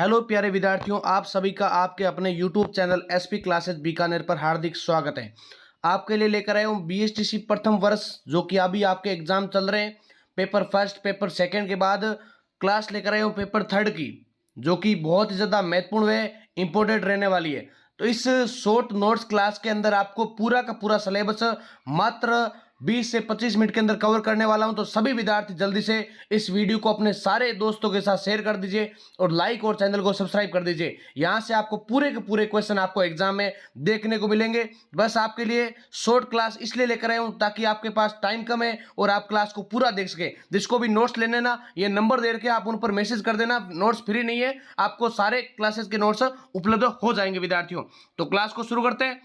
Hello प्यारे विद्यार्थियों, आप सभी का आपके अपने YouTube channel SP classes Bikaner पर हार्दिक स्वागत है। आपके लिए लेकर आया हूँ बीएसटीसी प्रथम वर्ष, जो कि अभी आपके एग्जाम चल रहे हैं। पेपर फर्स्ट, पेपर सेकंड के बाद क्लास लेकर आया हूँ पेपर थर्ड की, जो कि बहुत ही ज़्यादा महत्वपूर्ण व इम्पोर्टेंट रहने वाली है। तो इस शॉर्ट नोट्स क्लास के अंदर आपको पूरा का पूरा सिलेबस मात्र 20 से 25 मिनट के अंदर कवर करने वाला हूं। तो सभी विद्यार्थी जल्दी से इस वीडियो को अपने सारे दोस्तों के साथ शेयर कर दीजिए और लाइक और चैनल को सब्सक्राइब कर दीजिए। यहां से आपको पूरे के पूरे क्वेश्चन आपको एग्जाम में देखने को मिलेंगे। बस आपके लिए शॉर्ट क्लास इसलिए लेकर आया हूं ताकि आपके पास टाइम कम है और आप क्लास को पूरा देख सके। जिसको भी नोट्स लेने ना, ये नंबर दे के आप उन पर मैसेज कर देना। नोट्स फ्री नहीं है, आपको सारे क्लासेस के नोट्स उपलब्ध हो जाएंगे विद्यार्थियों। तो क्लास को शुरू करते हैं।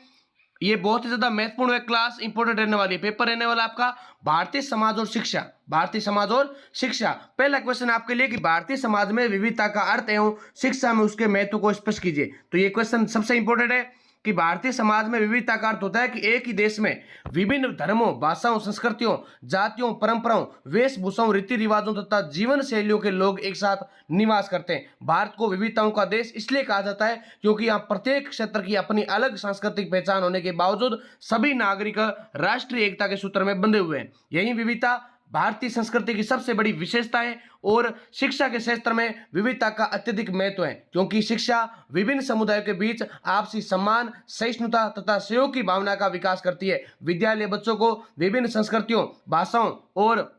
ये बहुत ही ज्यादा महत्वपूर्ण है, क्लास इंपोर्टेंट रहने वाली है। पेपर रहने वाला आपका भारतीय समाज और शिक्षा। भारतीय समाज और शिक्षा, पहला क्वेश्चन आपके लिए कि भारतीय समाज में विविधता का अर्थ एवं शिक्षा में उसके महत्व को स्पष्ट कीजिए। तो ये क्वेश्चन सबसे इंपॉर्टेंट है कि भारतीय समाज में विविधता का अर्थ होता है कि एक ही देश में विभिन्न धर्मों, भाषाओं, संस्कृतियों, जातियों, परंपराओं, वेशभूषाओं, रीति रिवाजों तथा जीवन शैलियों के लोग एक साथ निवास करते हैं। भारत को विविधताओं का देश इसलिए कहा जाता है क्योंकि यहाँ प्रत्येक क्षेत्र की अपनी अलग सांस्कृतिक पहचान होने के बावजूद सभी नागरिक राष्ट्रीय एकता के सूत्र में बंधे हुए हैं। यही विविधता भारतीय संस्कृति की सबसे बड़ी विशेषता है। और शिक्षा के क्षेत्र में विविधता का अत्यधिक महत्व है क्योंकि शिक्षा विभिन्न समुदायों के बीच आपसी सम्मान, सहिष्णुता तथा सहयोग की भावना का विकास करती है। विद्यालय बच्चों को विभिन्न संस्कृतियों, भाषाओं और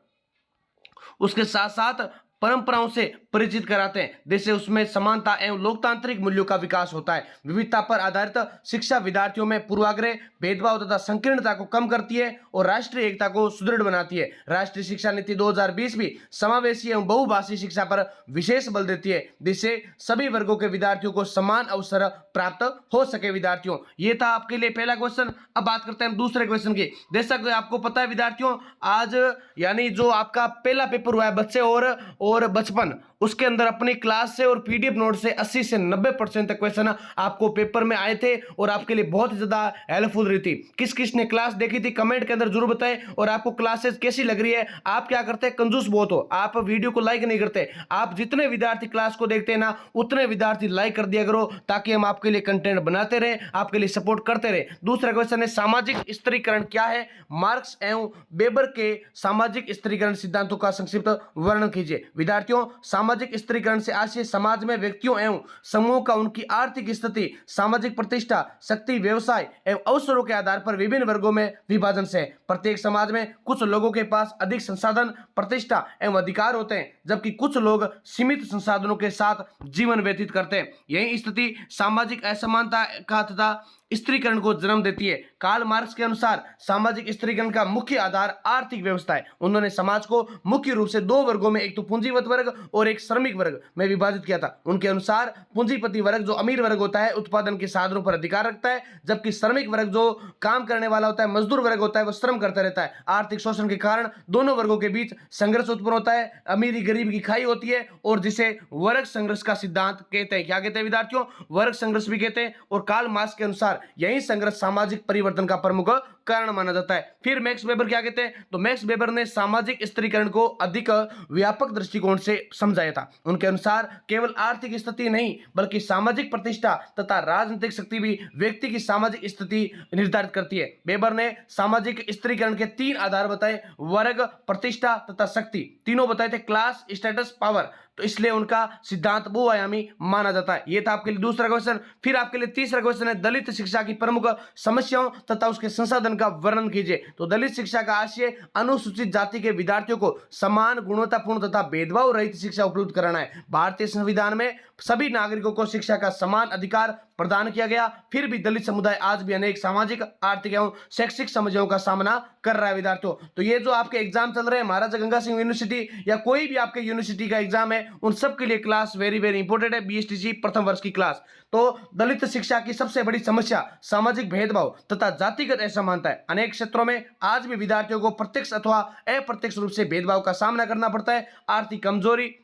उसके साथ साथ परंपराओं से परिचित कराते हैं, जिससे उसमें समानता एवं लोकतांत्रिक मूल्यों का विकास होता है। विविधता पर आधारित शिक्षा विद्यार्थियों में पूर्वाग्रह, भेदभाव तथा संकीर्णता को कम करती है और राष्ट्रीय एकता को सुदृढ़ बनाती है। राष्ट्रीय शिक्षा नीति 2020 भी समावेशी एवं बहुभाषी शिक्षा पर विशेष बल देती है, जिससे सभी वर्गों के विद्यार्थियों को समान अवसर प्राप्त हो सके। विद्यार्थियों, ये था आपके लिए पहला क्वेश्चन। अब बात करते हैं दूसरे क्वेश्चन की। जैसा कि आपको पता है विद्यार्थियों, आज यानी जो आपका पहला पेपर हुआ है बच्चे और बचपन, उसके अंदर अपनी क्लास से और पीडीएफ नोट से 80 से 90% तक क्वेश्चन आपको पेपर में आए थे और आपके लिए बहुत ही ज्यादा हेल्पफुल रही थी। किस किस ने क्लास देखी थी कमेंट के अंदर जरूर बताएं। और आपको क्लासेस कैसी लग रही है? आप क्या करते हैं, कंजूस बहुत हो, आप वीडियो को लाइक नहीं करते। आप जितने विद्यार्थी क्लास को देखते हैं ना, उतने विद्यार्थी लाइक कर दिया करो ताकि हम आपके लिए कंटेंट बनाते रहे, आपके लिए सपोर्ट करते रहे। दूसरा क्वेश्चन है सामाजिक स्त्रीकरण क्या है? मार्क्स एवं वेबर के सामाजिक स्त्रीकरण सिद्धांतों का संक्षिप्त वर्णन कीजिए। विद्यार्थियों, सामाजिक स्त्रीकरण से आशय समाज में व्यक्तियों एवं समूह का उनकी आर्थिक स्थिति, सामाजिक प्रतिष्ठा, शक्ति, व्यवसाय एवं अवसरों के आधार पर विभिन्न वर्गों में विभाजन से है। प्रत्येक समाज में कुछ लोगों के पास अधिक संसाधन, प्रतिष्ठा एवं अधिकार होते हैं, जबकि कुछ लोग सीमित संसाधनों के साथ जीवन व्यतीत करते हैं। यही स्थिति सामाजिक असमानता का तथा स्त्रीकरण को जन्म देती है। कार्ल मार्क्स के अनुसार सामाजिक स्त्रीकरण का मुख्य आधार आर्थिक व्यवस्था है। उन्होंने समाज को मुख्य रूप से दो वर्गों में, एक तो पूंजीवत वर्ग और एक श्रमिक वर्ग में विभाजित किया था। उनके अनुसार पूंजीपति वर्ग जो अमीर वर्ग होता है, उत्पादन के साधनों पर अधिकार रखता है, जबकि श्रमिक वर्ग जो काम करने वाला होता है, मजदूर वर्ग होता है, वो श्रम करता रहता है। आर्थिक शोषण के कारण दोनों वर्गों के बीच संघर्ष उत्पन्न होता है, अमीरी गरीब की खाई होती है और जिसे वर्ग संघर्ष का सिद्धांत कहते हैं। क्या कहते हैं विद्यार्थियों? वर्ग संघर्ष भी कहते हैं। और कार्ल मार्क्स के अनुसार यही संघर्ष सामाजिक परिवर्तन का प्रमुख कारण माना जाता है। फिर मैक्स वेबर क्या कहते हैं? तो मैक्स वेबर ने सामाजिक स्त्रीकरण को अधिक व्यापक दृष्टिकोण से समझाया था। उनके अनुसार केवल आर्थिक स्थिति नहीं बल्कि सामाजिक प्रतिष्ठा तथा राजनीतिक शक्ति भी व्यक्ति की सामाजिक स्थिति निर्धारित करती है। वेबर ने सामाजिक स्त्रीकरण के तीन आधार बताए, वर्ग, प्रतिष्ठा तथा शक्ति। तीनों बताए थे क्लास, स्टेटस, पावर। तो इसलिए उनका सिद्धांत बहुआयामी माना जाता है। यह था आपके लिए दूसरा क्वेश्चन। फिर आपके लिए तीसरा क्वेश्चन है दलित शिक्षा की प्रमुख समस्याओं तथा उसके संसाधन का वर्णन कीजिए। तो दलित शिक्षा का आशय अनुसूचित जाति के विद्यार्थियों को समान, गुणवत्तापूर्ण तथा भेदभाव रहित शिक्षा उपलब्ध कराना है। भारतीय संविधान में सभी नागरिकों को शिक्षा का समान अधिकार प्रदान किया गया, फिर भी दलित समुदाय आज भी अनेक सामाजिक, आर्थिक एवं शैक्षिक समस्याओं का सामना कर रहा है विद्यार्थियों। तो ये जो आपके एग्जाम चल रहे हैं, महाराजा गंगा सिंह यूनिवर्सिटी या कोई भी आपके यूनिवर्सिटी का एग्जाम है, उन सब के लिए क्लास वेरी वेरी इंपॉर्टेंट है। बीएसटीसी प्रथम वर्ष की क्लास। तो दलित शिक्षा की सबसे बड़ी समस्या सामाजिक भेदभाव तथा जातिगत असमानता है। अनेक क्षेत्रों में आज भी विद्यार्थियों को प्रत्यक्ष अथवा अप्रत्यक्ष रूप से भेदभाव का सामना करना पड़ता है। आर्थिक कमजोरी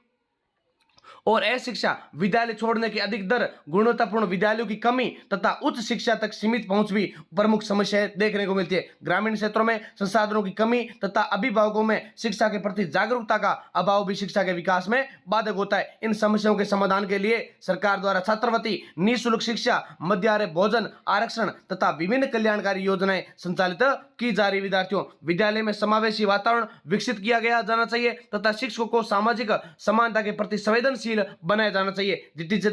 और अशिक्षा, विद्यालय छोड़ने की अधिक दर, गुणवत्तापूर्ण विद्यालयों की कमी तथा उच्च शिक्षा तक सीमित पहुंच भी प्रमुख समस्याएं देखने को मिलती है। ग्रामीण क्षेत्रों में संसाधनों की कमी तथा अभिभावकों में शिक्षा के प्रति जागरूकता का अभाव भी शिक्षा के विकास में बाधक होता है। इन समस्याओं के समाधान के लिए सरकार द्वारा छात्रवृत्ति, निःशुल्क शिक्षा, मध्याह्न भोजन आरक्षण तथा विभिन्न कल्याणकारी योजनाएं संचालित की जा रही। विद्यार्थियों, विद्यालय में समावेशी वातावरण विकसित किया गया जाना चाहिए तथा शिक्षकों को सामाजिक समानता के प्रति संवेदनशील बनाया जाना चाहिए।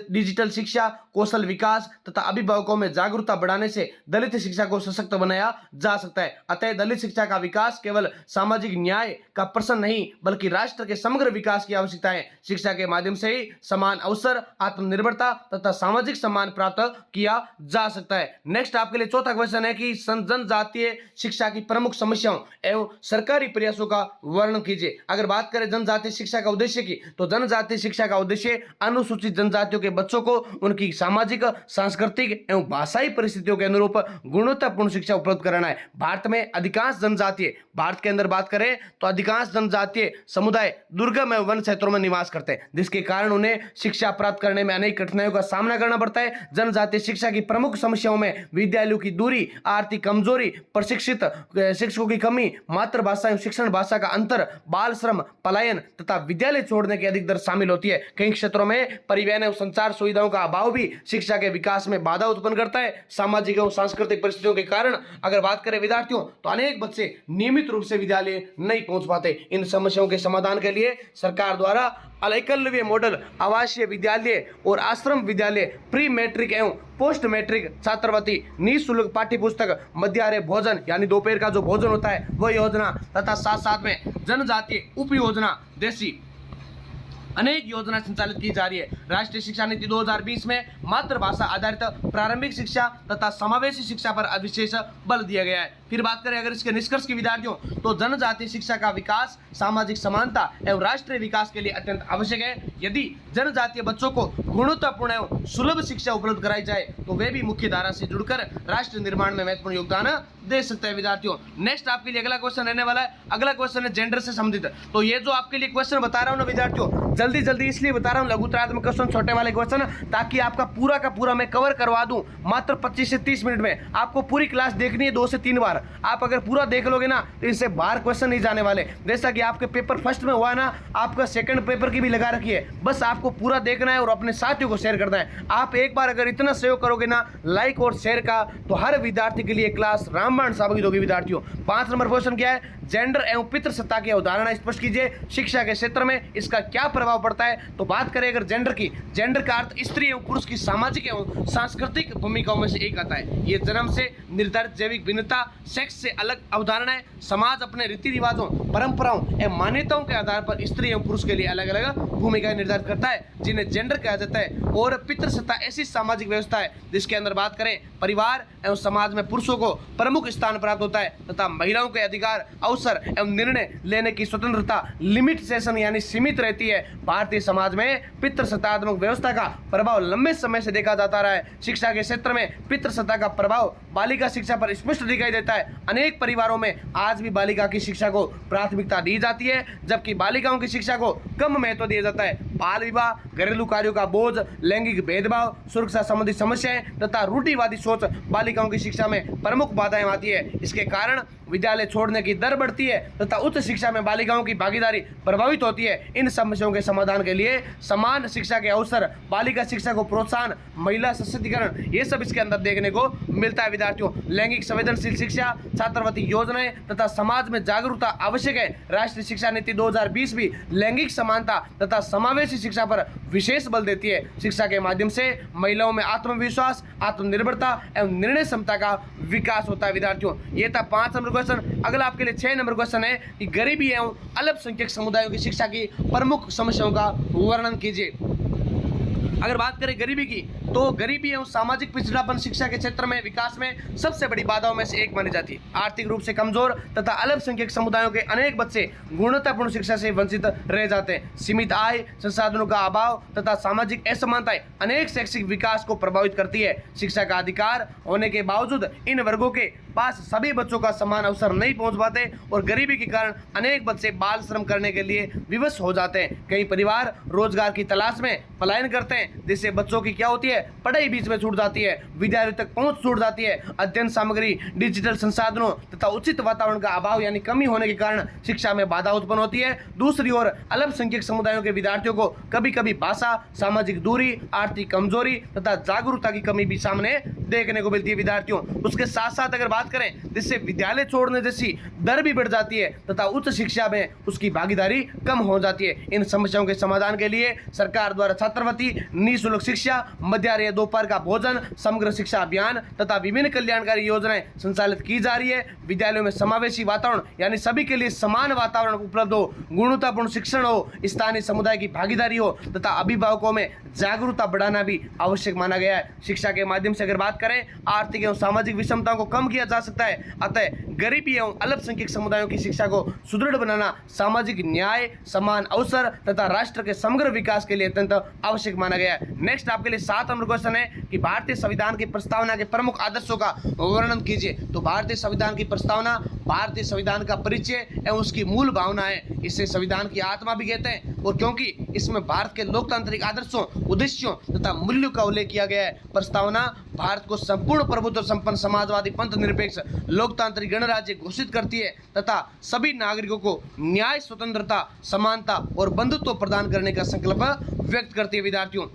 डिजिटल शिक्षा, कौशल विकास तथा अभिभावकों में जागरूकता बढ़ाने से दलित शिक्षा को सशक्त बनाया जा सकता है। अतः दलित शिक्षा का विकास केवल सामाजिक न्याय का प्रश्न नहीं बल्कि राष्ट्र के समग्र विकास की आवश्यकता है। शिक्षा के माध्यम से ही समान अवसर, आत्मनिर्भरता तथा सामाजिक सम्मान प्राप्त किया जा सकता है। नेक्स्ट आपके लिए चौथा क्वेश्चन है कि जनजातीय शिक्षा की प्रमुख समस्याओं एवं सरकारी प्रयासों का वर्णन कीजिए। अगर बात करें जनजातीय शिक्षा का उद्देश्य की, तो जनजातीय शिक्षा का उद्देश्य अनुसूचित जनजातियों के बच्चों को उनकी सामाजिक, सांस्कृतिक एवं भाषाई परिस्थितियों के अनुरूप गुणवत्तापूर्ण शिक्षा उपलब्ध कराना है। भारत में अधिकांश जनजातीय, भारत के अंदर बात करें तो अधिकांश जनजातीय समुदाय दुर्गम एवं वन क्षेत्रों में निवास करते हैं, जिसके कारण उन्हें शिक्षा प्राप्त करने में अनेक कठिनाइयों का सामना करना पड़ता है। जनजातीय शिक्षा की प्रमुख समस्याओं में विद्यालयों की दूरी, आर्थिक कमजोरी, प्रशिक्षित शिक्षकों की कमी, मातृभाषा एवं शिक्षण भाषा का अंतर, बाल श्रम, पलायन तथा विद्यालय छोड़ने की अधिक दर शामिल होती है। कई क्षेत्रों में परिवहन एवं संचार सुविधाओं का अभाव भी शिक्षा के विकास में बाधा उत्पन्न करता है। सामाजिक एवं सांस्कृतिक परिस्थितियों के कारण अगर बात करें विद्यार्थियों, तो अनेक बच्चे नियमित रूप से विद्यालय नहीं पहुंच पाते। इन समस्याओं के समाधान के लिए सरकार द्वारा एकलव्य मॉडल आवासीय विद्यालय और आश्रम विद्यालय, प्री मैट्रिक एवं पोस्ट मैट्रिक छात्रवृत्ति, निःशुल्क पाठ्य पुस्तक, मध्याह्न भोजन यानी दोपहर का जो भोजन होता है वह योजना तथा साथ साथ में जनजातीय उप योजना जैसी अनेक योजना संचालित की जा रही है। राष्ट्रीय शिक्षा नीति 2020 में मातृभाषा आधारित प्रारंभिक शिक्षा तथा समावेशी शिक्षा पर विशेष बल दिया गया है। फिर बात करें अगर इसके निष्कर्ष की विद्यार्थियों, तो जनजातीय शिक्षा का विकास सामाजिक समानता एवं राष्ट्रीय विकास के लिए अत्यंत आवश्यक है। यदि जनजातीय बच्चों को गुणवत्तापूर्ण एवं सुलभ शिक्षा उपलब्ध कराई जाए तो वे भी मुख्य धारा से जुड़कर राष्ट्र निर्माण में महत्वपूर्ण योगदान दे सकते हैं। विद्यार्थियों, नेक्स्ट आपके लिए अगला क्वेश्चन रहने वाला है। अगला क्वेश्चन है जेंडर से संबंधित। तो ये जो आपके लिए क्वेश्चन बता रहा हूँ ना विद्यार्थियों, जल्दी इसलिए बता रहा हूँ लघुतरात्मक क्वेश्चन, छोटे वाले क्वेश्चन, ताकि आपका पूरा का पूरा मैं कवर करवा दूं मात्र 25 से 30 मिनट में। आपको पूरी क्लास देखनी है 2 से 3 बार। आप अगर पूरा देख लोगे ना तो इनसे बाहर क्वेश्चन नहीं जाने वाले। जैसा कि आपके पेपर फर्स्ट में हुआ ना, आपका सेकंड पेपर की भी लगा रखी है। बस आपको पूरा देखना है और अपने साथियों को शेयर करना है। आप एक बार अगर इतना सहयोग करोगे ना लाइक और शेयर का, तो हर विद्यार्थी के लिए क्लास रामबाण साबित होगी। विद्यार्थियों, 5 नंबर क्वेश्चन क्या है? जेंडर एवं पितृसत्ता की अवधारणा स्पष्ट कीजिए। शिक्षा के क्षेत्र में इसका क्या प्रभाव पड़ता है? तो बात करें अगर जेंडर की, जेंडर का अर्थ स्त्री एवं पुरुष की सामाजिक एवं सांस्कृतिक भूमिकाओं में से एक आता है। ये जन्म से निर्धारित जैविक भिन्नता, सेक्स से अलग अवधारणा है। समाज अपने रीति रिवाजों, परंपराओं एवं मान्यताओं के आधार पर स्त्री एवं पुरुष के लिए अलग अलग भूमिकाएं निर्धारित करता है, जिन्हें जेंडर कहा जाता है। और पितृसत्ता ऐसी सामाजिक व्यवस्था है जिसके अंदर बात करें परिवार एवं समाज में पुरुषों को प्रमुख स्थान प्राप्त होता है तथा महिलाओं के अधिकार, अवसर एवं निर्णय लेने की स्वतंत्रता लिमिटेशन यानी सीमित रहती है। भारतीय समाज में पितृसत्तात्मक व्यवस्था का प्रभाव लंबे समय से देखा जाता रहा है। शिक्षा के क्षेत्र में पितृसत्ता का प्रभाव बालिका शिक्षा पर स्पष्ट दिखाई देता है। अनेक परिवारों में आज भी बालिका की शिक्षा को प्राथमिकता दी जाती है, जबकि बालिकाओं की शिक्षा को कम महत्व दिया जाता है। बाल विवाह, घरेलू कार्यों का बोझ, लैंगिक भेदभाव, सुरक्षा संबंधी समस्याएं तथा रूढ़िवादी सोच बालिकाओं की शिक्षा में प्रमुख बाधाएं आती है। इसके कारण विद्यालय छोड़ने की दर बढ़ती है तथा उच्च शिक्षा में बालिकाओं की भागीदारी प्रभावित होती है। इन समस्याओं के समाधान के लिए समान शिक्षा के अवसर, बालिका शिक्षा को प्रोत्साहन, महिला सशक्तिकरण, ये सब इसके अंदर देखने को मिलता है। विद्यार्थियों, लैंगिक संवेदनशील शिक्षा, छात्रवृत्ति योजनाएं तथा समाज में जागरूकता आवश्यक है। राष्ट्रीय शिक्षा नीति 2020 भी लैंगिक समानता तथा समावेशी शिक्षा पर विशेष बल देती है। शिक्षा के माध्यम से महिलाओं में आत्मविश्वास, आत्मनिर्भरता एवं निर्णय क्षमता का विकास होता है। विद्यार्थियों, ये था 5 नंबर क्वेश्चन। अगला आपके लिए 6 नंबर क्वेश्चन है कि गरीबी एवं अल्पसंख्यक समुदायों की शिक्षा की प्रमुख समस्याओं का वर्णन कीजिए। अगर बात करें गरीबी की, तो गरीबी एवं सामाजिक पिछड़ापन शिक्षा के क्षेत्र में विकास में सबसे बड़ी बाधाओं में से एक मानी जाती है। आर्थिक रूप से कमजोर तथा अल्पसंख्यक समुदायों के अनेक बच्चे गुणवत्तापूर्ण शिक्षा से वंचित रह जाते हैं। सीमित आय, संसाधनों का अभाव तथा सामाजिक असमानताएं अनेक शैक्षिक विकास को प्रभावित करती है। शिक्षा का अधिकार होने के बावजूद इन वर्गों के पास सभी बच्चों का समान अवसर नहीं पहुंच पाते और गरीबी के कारण अनेक बच्चे बाल श्रम करने के लिए विवश हो जाते हैं। कई परिवार रोजगार की तलाश में पलायन करते हैं, जिससे बच्चों की क्या होती है, पढ़ाई बीच में छूट जाती है, विद्यालयों तक पहुंच छूट जाती है। अध्ययन सामग्री, डिजिटल संसाधनों तथा उचित वातावरण का अभाव यानी कमी होने के कारण शिक्षा में बाधा उत्पन्न होती है। दूसरी ओर अल्पसंख्यक समुदायों के विद्यार्थियों को कभी कभी भाषा, सामाजिक दूरी, आर्थिक कमजोरी तथा जागरूकता की कमी भी सामने देखने को मिलती है विद्यार्थियों। उसके साथ साथ अगर बात करें, जिससे विद्यालय छोड़ने जैसी दर भी बढ़ जाती है तथा उच्च शिक्षा में उसकी भागीदारी कम हो जाती है। इन समस्याओं के समाधान के लिए सरकार द्वारा छात्रवृत्ति, निःशुल्क शिक्षा, मध्याह्न या दोपहर का भोजन, समग्र शिक्षा अभियान तथा विभिन्न कल्याणकारी योजनाएं संचालित की जा रही है। विद्यालयों में समावेशी वातावरण यानी सभी के लिए समान वातावरण उपलब्ध हो, गुणवत्तापूर्ण शिक्षण हो, स्थानीय समुदाय की भागीदारी हो तथा अभिभावकों में जागरूकता बढ़ाना भी आवश्यक माना गया है। शिक्षा के माध्यम से अगर बात करें, आर्थिक एवं सामाजिक विषमताओं को कम किया जा सकता है। अतः गरीबी एवं अल्पसंख्यक समुदायों की शिक्षा को सुदृढ़ बनाना सामाजिक न्याय, समान अवसर तथा राष्ट्र के समग्र विकास के लिए अत्यंत आवश्यक माना गया है। नेक्स्ट आपके लिए 7 नंबर क्वेश्चन है कि भारतीय संविधान की प्रस्तावना के प्रमुख आदर्शों का वर्णन कीजिए। तो भारतीय संविधान की प्रस्तावना भारतीय संविधान का परिचय एवं उसकी मूल भावना है। इसे संविधान की आत्मा भी कहते हैं और क्योंकि इसमें भारत के लोकतांत्रिक आदर्शों, उद्देश्यों तथा मूल्यों का उल्लेख किया गया है। प्रस्तावना भारत को संपूर्ण प्रभुत्व संपन्न समाजवादी पंथ निरपेक्ष लोकतांत्रिक गणराज्य घोषित करती है तथा सभी नागरिकों को न्याय, स्वतंत्रता, समानता और बंधुत्व प्रदान करने का संकल्प व्यक्त करती है विद्यार्थियों।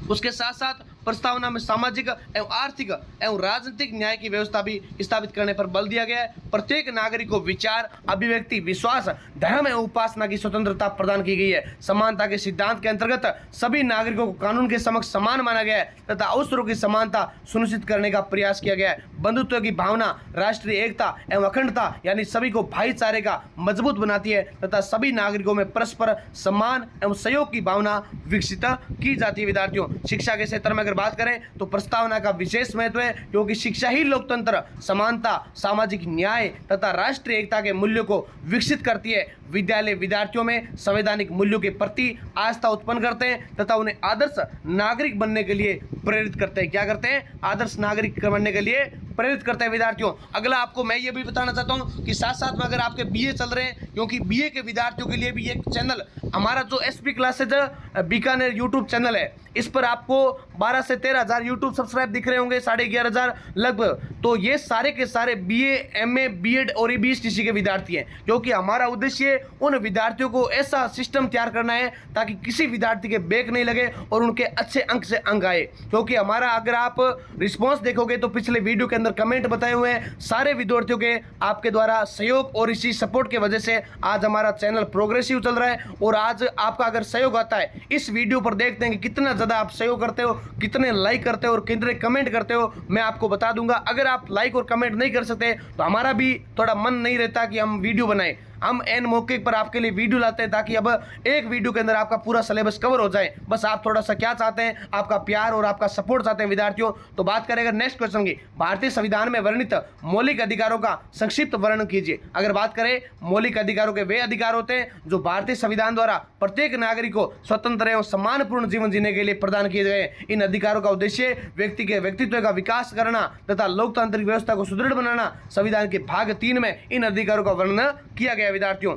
उसके साथ साथ प्रस्तावना में सामाजिक एवं आर्थिक एवं राजनीतिक न्याय की व्यवस्था भी स्थापित करने पर बल दिया गया है। प्रत्येक नागरिक को विचार, अभिव्यक्ति, विश्वास, धर्म एवं उपासना की स्वतंत्रता प्रदान की गई है। समानता के सिद्धांत के अंतर्गत सभी नागरिकों को कानून के समक्ष समान माना गया है तथा अवसरों की समानता सुनिश्चित करने का प्रयास किया गया है। बंधुत्व की भावना राष्ट्रीय एकता एवं अखंडता यानी सभी को भाईचारे का मजबूत बनाती है तथा सभी नागरिकों में परस्पर सम्मान एवं सहयोग की भावना विकसित की जाती है विद्यार्थियों। शिक्षा के क्षेत्र में अगर बात करें तो प्रस्तावना का विशेष महत्व है क्योंकि शिक्षा ही लोकतंत्र, समानता, सामाजिक न्याय तथा राष्ट्रीय एकता के मूल्यों को विकसित करती है। विद्यालय विद्यार्थियों में संवैधानिक मूल्यों के प्रति आस्था उत्पन्न करते हैं तथा उन्हें आदर्श नागरिक बनने के लिए प्रेरित करते हैं। क्या करते हैं? आदर्श नागरिक बनने के लिए प्रेरित करते हैं विद्यार्थियों। अगला आपको मैं ये भी बताना चाहता हूँ कि साथ साथ में अगर आपके बीए चल रहे हैं, क्योंकि बीए के विद्यार्थियों के लिए भी एक चैनल हमारा जो SP classes Bikaner YouTube channel है, इस पर आपको 12 से 13 हज़ार यूट्यूब सब्सक्राइब दिख रहे होंगे, 11,500 लगभग। तो ये सारे के सारे बीए, एमए, बीएड और बीएसटीसी के विद्यार्थी हैं, क्योंकि हमारा उद्देश्य उन विद्यार्थियों को ऐसा सिस्टम तैयार करना है ताकि किसी विद्यार्थी के बैक नहीं लगे और उनके अच्छे अंक से अंक आए। क्योंकि हमारा अगर आप रिस्पॉन्स देखोगे तो पिछले वीडियो के अंदर कमेंट बताए हुए हैं, सारे विद्यार्थियों के आपके द्वारा सहयोग और इसी सपोर्ट की वजह से आज हमारा चैनल प्रोग्रेसिव चल रहा है। और आज आपका अगर सहयोग आता है, इस वीडियो पर देखते हैं कि कितना ज़्यादा आप सहयोग करते हो, कितने लाइक करते हो और कितने कमेंट करते हो, मैं आपको बता दूंगा। अगर आप लाइक और कमेंट नहीं कर सकते तो हमारा भी थोड़ा मन नहीं रहता कि हम वीडियो बनाएं। हम एन मौके पर आपके लिए वीडियो लाते हैं ताकि अब एक वीडियो के अंदर आपका पूरा सिलेबस कवर हो जाए। बस आप थोड़ा सा क्या चाहते हैं, आपका प्यार और आपका सपोर्ट चाहते हैं विद्यार्थियों। तो बात करें अगर नेक्स्ट क्वेश्चन की, भारतीय संविधान में वर्णित मौलिक अधिकारों का संक्षिप्त वर्णन कीजिए। अगर बात करें मौलिक अधिकारों के वे अधिकार होते हैं जो भारतीय संविधान द्वारा प्रत्येक नागरिक को स्वतंत्र एवं सम्मानपूर्ण जीवन जीने के लिए प्रदान किए गए। इन अधिकारों का उद्देश्य व्यक्ति के व्यक्तित्व का विकास करना तथा लोकतांत्रिक व्यवस्था को सुदृढ़ बनाना। संविधान के भाग 3 में इन अधिकारों का वर्णन किया गया विद्यार्थियों।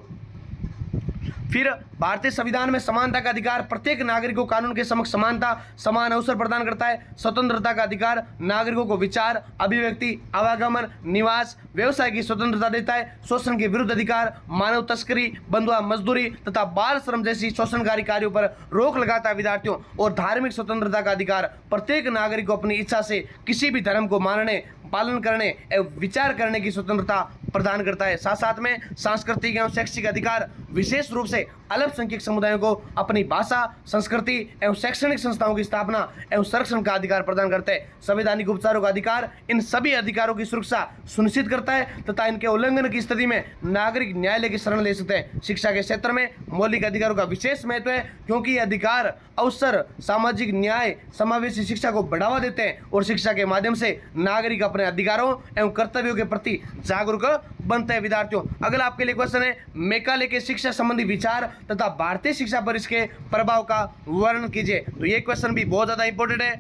फिर भारतीय संविधान में समानता का अधिकार प्रत्येक नागरिक को कानून के समक्ष समानता, समान अवसर प्रदान करता है। स्वतंत्रता का अधिकार नागरिकों को विचार, अभिव्यक्ति, आवागमन, निवास, व्यवसाय की स्वतंत्रता देता है। शोषण के विरुद्ध अधिकार मानव तस्करी, बंधुआ मजदूरी तथा बाल श्रम जैसी शोषणकारी कार्यों पर रोक लगाता है विद्यार्थियों। और धार्मिक स्वतंत्रता का अधिकार प्रत्येक नागरिक को अपनी इच्छा से किसी भी धर्म को मानने, पालन करने एवं विचार करने की स्वतंत्रता प्रदान करता है। साथ साथ में सांस्कृतिक एवं शैक्षिक अधिकार विशेष रूप से अल्पसंख्यक समुदायों को अपनी भाषा, संस्कृति एवं शैक्षणिक संस्थाओं की स्थापना एवं संरक्षण का अधिकार प्रदान करते हैं। संवैधानिक उपचारों का अधिकार इन सभी अधिकारों की सुरक्षा सुनिश्चित करता है तथा इनके उल्लंघन की स्थिति में नागरिक न्यायालय की शरण ले सकते हैं। शिक्षा के क्षेत्र में मौलिक अधिकारों का विशेष महत्व है क्योंकि ये अधिकार अवसर, सामाजिक न्याय, समावेशी शिक्षा को बढ़ावा देते हैं और शिक्षा के माध्यम से नागरिक अपने अधिकारों एवं कर्तव्यों के प्रति जागरूक बनते हैं। विद्यार्थियों, अगला आपके लिए क्वेश्चन है, मैकाले के शिक्षा संबंधी विचार तथा भारतीय शिक्षा पर इसके प्रभाव का वर्णन कीजिए। तो ये क्वेश्चन भी बहुत ज्यादा इंपॉर्टेंट है।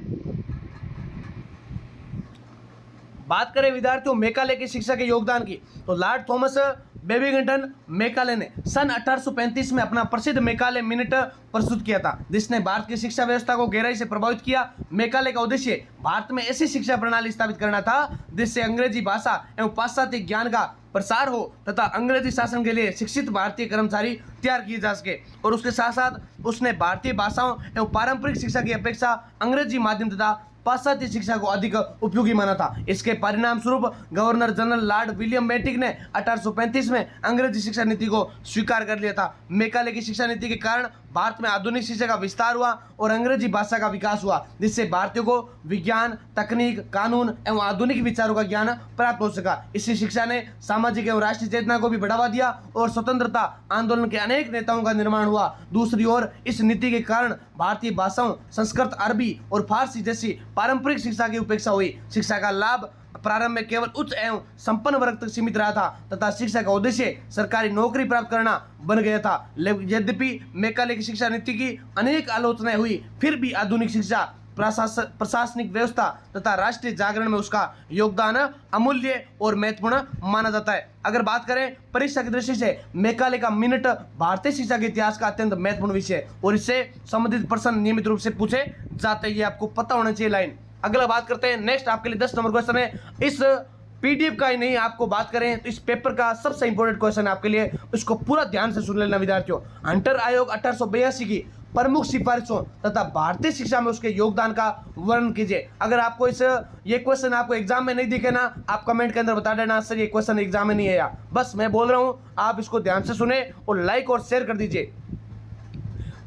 बात करें विद्यार्थियों मैकाले की शिक्षा के योगदान की, तो लॉर्ड थॉमस बेबिंगटन मैकाले ने सन 1835 में अपना प्रसिद्ध मैकाले मिनट प्रस्तुत किया था, जिसने भारत की शिक्षा व्यवस्था को गहराई से प्रभावित किया। मैकाले का उद्देश्य भारत में ऐसी शिक्षा प्रणाली स्थापित करना था जिससे अंग्रेजी भाषा एवं पाश्चात्य ज्ञान का प्रसार हो तथा अंग्रेजी शासन के लिए शिक्षित भारतीय कर्मचारी तैयार किए जा सके। और उसके साथ साथ उसने भारतीय भाषाओं एवं पारंपरिक शिक्षा की अपेक्षा अंग्रेजी माध्यम तथा पाश्चात्य शिक्षा को अधिक उपयोगी माना था। इसके परिणाम स्वरूप governor general Lord William Bentinck ने 1835 में अंग्रेजी शिक्षा नीति को स्वीकार कर लिया था। मैकाले की शिक्षा नीति के कारण भारत में आधुनिक शिक्षा का विस्तार हुआ और अंग्रेजी भाषा का विकास हुआ, जिससे भारतीयों को विज्ञान, तकनीक, कानून एवं आधुनिक विचारों का ज्ञान प्राप्त हो सका। इसी शिक्षा ने सामाजिक एवं राष्ट्रीय चेतना को भी बढ़ावा दिया और स्वतंत्रता आंदोलन के अनेक नेताओं का निर्माण हुआ। दूसरी ओर इस नीति के कारण भारतीय भाषाओं, संस्कृत, अरबी और फारसी जैसी पारंपरिक शिक्षा की उपेक्षा हुई। शिक्षा का लाभ प्रारंभ में केवल उच्च एवं संपन्न वर्ग तक सीमित रहा था तथा शिक्षा का उद्देश्य सरकारी नौकरी प्राप्त करना बन गया था। यद्यपि मैकाले की शिक्षा नीति की अनेक आलोचनाएं हुई, फिर भी आधुनिक शिक्षा, प्रशासनिक व्यवस्था तथा राष्ट्रीय जागरण में उसका योगदान अमूल्य और महत्वपूर्ण माना जाता है। अगर बात करें परीक्षा की दृष्टि से, मैकाले का मिनट भारतीय शिक्षा के इतिहास का अत्यंत महत्वपूर्ण विषय है और इससे संबंधित प्रश्न नियमित रूप से पूछे जाते हैं। ये आपको पता होना चाहिए लाइन। अगला बात करते हैं, नेक्स्ट आपके लिए 10 नंबर क्वेश्चन है। इस पीडीएफ का ही नहीं, आपको बात करें तो इस पेपर का सबसे इंपॉर्टेंट क्वेश्चन है आपके लिए, इसको पूरा ध्यान से सुन लेना विद्यार्थियों। हंटर आयोग 1882 की प्रमुख सिफारिशों तथा भारतीय शिक्षा में उसके योगदान का वर्णन कीजिए। अगर आपको ये क्वेश्चन आपको एग्जाम में नहीं दिखे ना, आप कमेंट के अंदर बता देना सर ये क्वेश्चन एग्जाम में नहीं है यार, बस मैं बोल रहा हूँ, आप इसको ध्यान से सुने और लाइक और शेयर कर दीजिए।